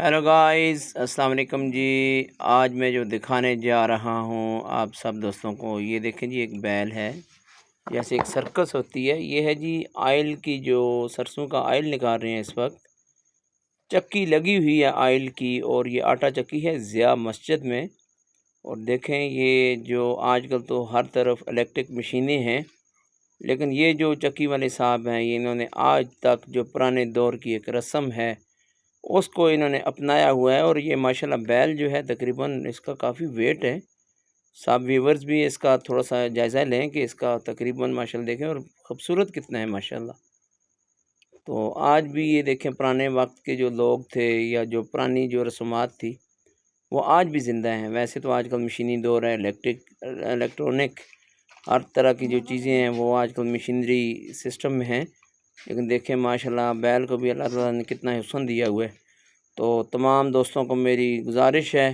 Hello guys, अस्सलाम वालेकुम जी। आज मैं जो दिखाने जा रहा हूँ आप सब दोस्तों को, ये देखें जी, एक बैल है। जैसे एक सर्कस होती है, ये है जी आयल की, जो सरसों का आयल निकाल रहे हैं इस वक्त। चक्की लगी हुई है आयल की, और ये आटा चक्की है ज़िया मस्जिद में। और देखें, ये जो आजकल तो हर तरफ इलेक्ट्रिक मशीनें हैं, लेकिन ये जो चक्की वाले साहब हैं, ये इन्होंने आज तक जो पुराने दौर की एक रस्म है उसको इन्होंने अपनाया हुआ है। और ये माशाल्लाह बैल जो है, तकरीबन इसका काफ़ी वेट है। सब व्यूवर्स भी इसका थोड़ा सा जायज़ा लें कि इसका तकरीबन माशाल्लाह देखें, और ख़ूबसूरत कितना है माशाल्लाह। तो आज भी ये देखें, पुराने वक्त के जो लोग थे या जो पुरानी जो रस्मात थी, वो आज भी ज़िंदा हैं। वैसे तो आजकल मशीनी दौर है, इलेक्ट्रॉनिक हर तरह की जो चीज़ें हैं वो आजकल मशीनरी सिस्टम में हैं। लेकिन देखें माशाल्लाह, बैल को भी अल्लाह ताला ने कितना हुस्न दिया हुआ है। तो तमाम दोस्तों को मेरी गुजारिश है